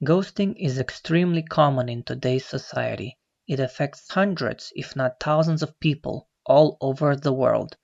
Ghosting is extremely common in today's society. It affects hundreds, if not thousands of people all over the world.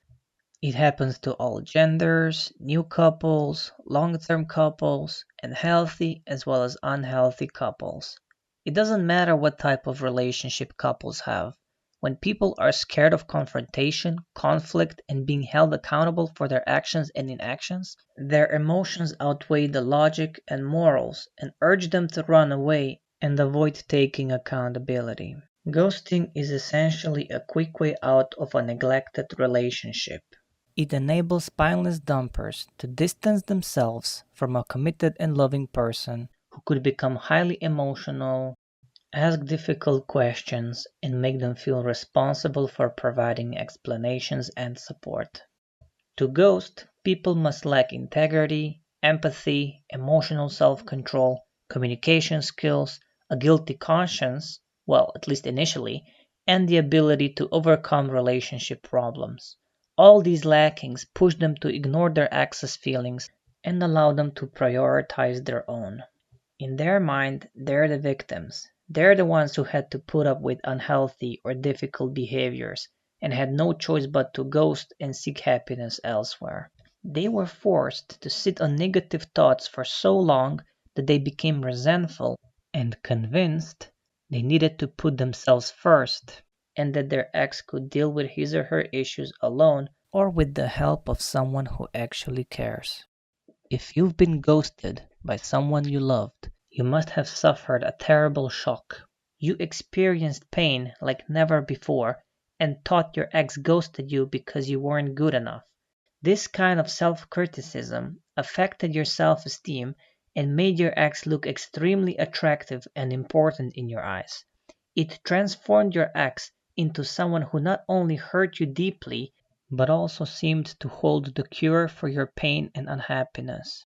It happens to all genders, new couples, long-term couples, and healthy as well as unhealthy couples. It doesn't matter what type of relationship couples have. When people are scared of confrontation, conflict, and being held accountable for their actions and inactions, their emotions outweigh the logic and morals and urge them to run away and avoid taking accountability. Ghosting is essentially a quick way out of a neglected relationship. It enables spineless dumpers to distance themselves from a committed and loving person who could become highly emotional, ask difficult questions, and make them feel responsible for providing explanations and support. To ghost, people must lack integrity, empathy, emotional self control, communication skills, a guilty conscience, well, at least initially, and the ability to overcome relationship problems. All these lackings push them to ignore their ex's feelings and allow them to prioritize their own. In their mind, they're the victims. They're the ones who had to put up with unhealthy or difficult behaviors and had no choice but to ghost and seek happiness elsewhere. They were forced to sit on negative thoughts for so long that they became resentful and convinced they needed to put themselves first and that their ex could deal with his or her issues alone or with the help of someone who actually cares. If you've been ghosted by someone you loved, you must have suffered a terrible shock. You experienced pain like never before and thought your ex ghosted you because you weren't good enough. This kind of self criticism affected your self esteem and made your ex look extremely attractive and important in your eyes. It transformed your ex into someone who not only hurt you deeply, but also seemed to hold the cure for your pain and unhappiness.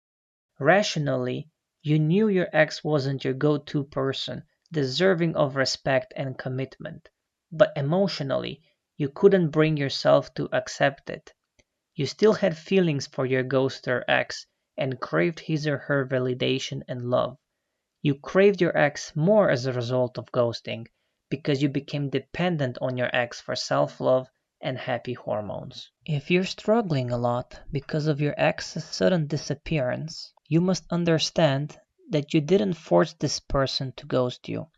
Rationally, you knew your ex wasn't your go to person, deserving of respect and commitment. But emotionally, you couldn't bring yourself to accept it. You still had feelings for your ghoster ex and craved his or her validation and love. You craved your ex more as a result of ghosting because you became dependent on your ex for self love and happy hormones. If you're struggling a lot because of your ex's sudden disappearance, you must understand that you didn't force this person to ghost you.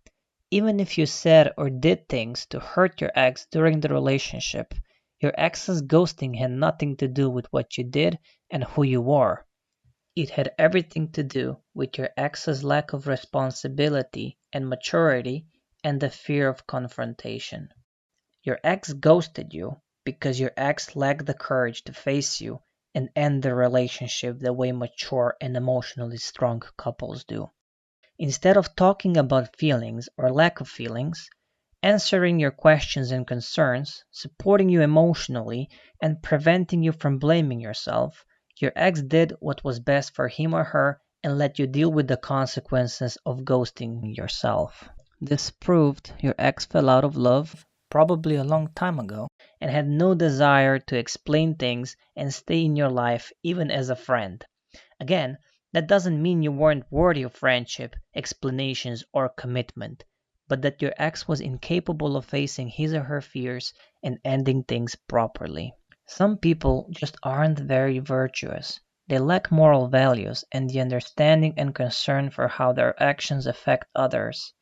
Even if you said or did things to hurt your ex during the relationship, your ex's ghosting had nothing to do with what you did and who you were. It had everything to do with your ex's lack of responsibility and maturity and the fear of confrontation. Your ex ghosted you because your ex lacked the courage to face you and end the relationship the way mature and emotionally strong couples do. Instead of talking about feelings or lack of feelings, answering your questions and concerns, supporting you emotionally, and preventing you from blaming yourself, your ex did what was best for him or her and let you deal with the consequences of ghosting yourself. This proved your ex fell out of love, probably a long time ago, and had no desire to explain things and stay in your life even as a friend. Again, that doesn't mean you weren't worthy of friendship, explanations, or commitment, but that your ex was incapable of facing his or her fears and ending things properly. Some people just aren't very virtuous. They lack moral values and the understanding and concern for how their actions affect others.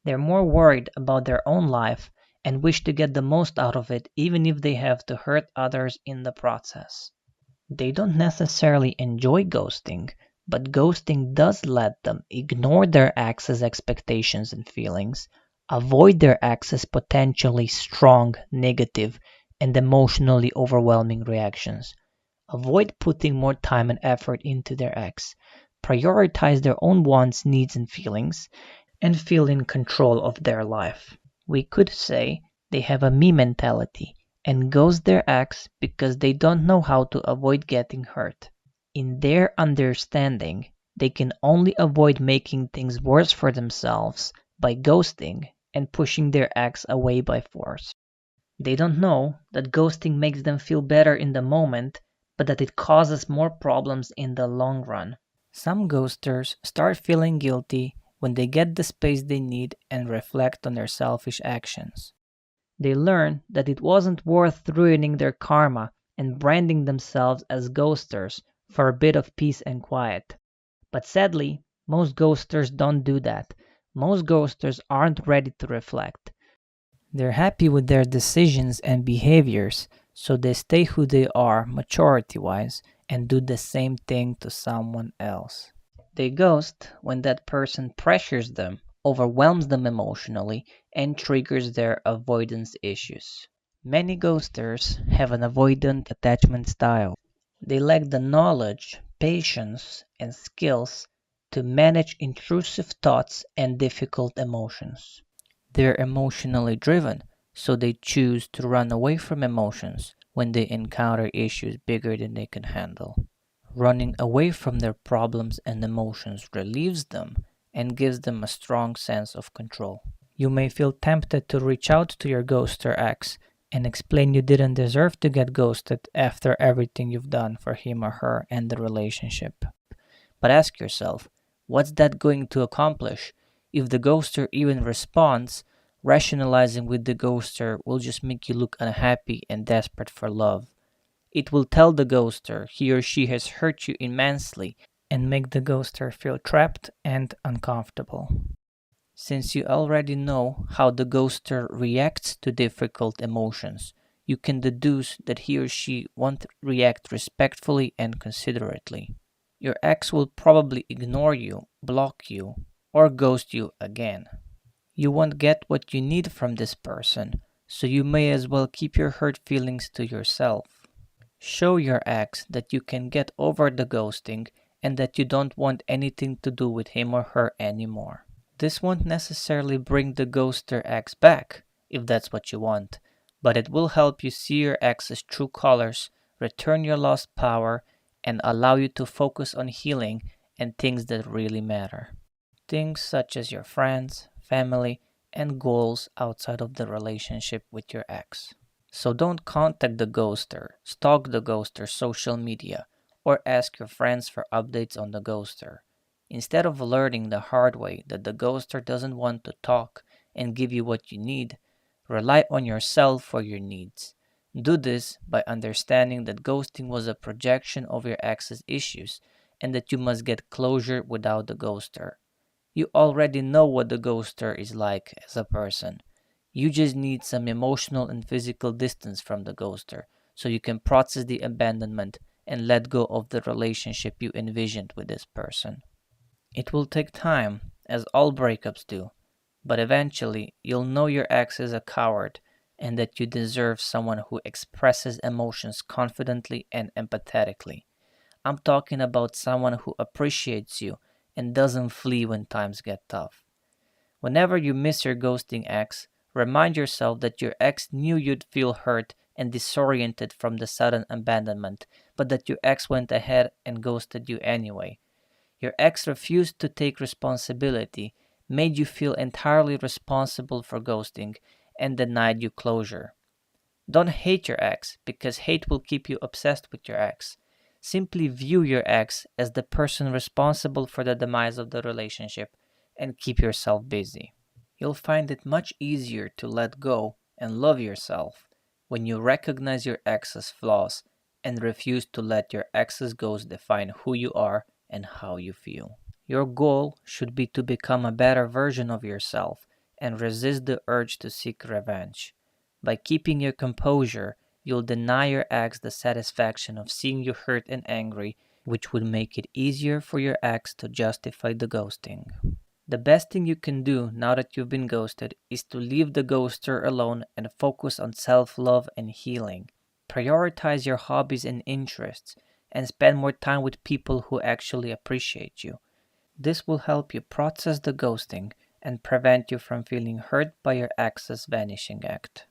They're more worried about their own life and wish to get the most out of it even if they have to hurt others in the process. They don't necessarily enjoy ghosting, but ghosting does let them ignore their ex's expectations and feelings, avoid their ex's potentially strong, negative, and emotionally overwhelming reactions, avoid putting more time and effort into their ex, prioritize their own wants, needs, and feelings, and feel in control of their life. We could say they have a me mentality and ghost their ex because they don't know how to avoid getting hurt. In their understanding, they can only avoid making things worse for themselves by ghosting and pushing their ex away by force. They don't know that ghosting makes them feel better in the moment, but that it causes more problems in the long run. Some ghosters start feeling guilty when they get the space they need and reflect on their selfish actions. They learn that it wasn't worth ruining their karma and branding themselves as ghosters for a bit of peace and quiet. But sadly, most ghosters don't do that. Most ghosters aren't ready to reflect. They're happy with their decisions and behaviors, so they stay who they are maturity wise and do the same thing to someone else. They ghost when that person pressures them, overwhelms them emotionally, and triggers their avoidance issues. Many ghosters have an avoidant attachment style. They lack the knowledge, patience, and skills to manage intrusive thoughts and difficult emotions. They're emotionally driven, so they choose to run away from emotions when they encounter issues bigger than they can handle. Running away from their problems and emotions relieves them and gives them a strong sense of control. You may feel tempted to reach out to your ghoster ex and explain you didn't deserve to get ghosted after everything you've done for him or her and the relationship. But ask yourself, what's that going to accomplish? If the ghoster even responds, rationalizing with the ghoster will just make you look unhappy and desperate for love. It will tell the ghoster he or she has hurt you immensely and make the ghoster feel trapped and uncomfortable. Since you already know how the ghoster reacts to difficult emotions, you can deduce that he or she won't react respectfully and considerately. Your ex will probably ignore you, block you, or ghost you again. You won't get what you need from this person, so you may as well keep your hurt feelings to yourself. Show your ex that you can get over the ghosting and that you don't want anything to do with him or her anymore. This won't necessarily bring the ghoster ex back, if that's what you want, but it will help you see your ex's true colors, return your lost power, and allow you to focus on healing and things that really matter. Things such as your friends, family, and goals outside of the relationship with your ex. So don't contact the ghoster, stalk the ghoster's social media, or ask your friends for updates on the ghoster. Instead of learning the hard way that the ghoster doesn't want to talk and give you what you need, rely on yourself for your needs. Do this by understanding that ghosting was a projection of your ex's issues and that you must get closure without the ghoster. You already know what the ghoster is like as a person. You just need some emotional and physical distance from the ghoster so you can process the abandonment and let go of the relationship you envisioned with this person. It will take time, as all breakups do, but eventually you'll know your ex is a coward and that you deserve someone who expresses emotions confidently and empathetically. I'm talking about someone who appreciates you and doesn't flee when times get tough. Whenever you miss your ghosting ex, remind yourself that your ex knew you'd feel hurt and disoriented from the sudden abandonment, but that your ex went ahead and ghosted you anyway. Your ex refused to take responsibility, made you feel entirely responsible for ghosting, and denied you closure. Don't hate your ex, because hate will keep you obsessed with your ex. Simply view your ex as the person responsible for the demise of the relationship and keep yourself busy. You'll find it much easier to let go and love yourself when you recognize your ex's flaws and refuse to let your ex's ghost define who you are and how you feel. Your goal should be to become a better version of yourself and resist the urge to seek revenge. By keeping your composure, you'll deny your ex the satisfaction of seeing you hurt and angry, which would make it easier for your ex to justify the ghosting. The best thing you can do now that you've been ghosted is to leave the ghoster alone and focus on self-love and healing. Prioritize your hobbies and interests and spend more time with people who actually appreciate you. This will help you process the ghosting and prevent you from feeling hurt by your ex's vanishing act.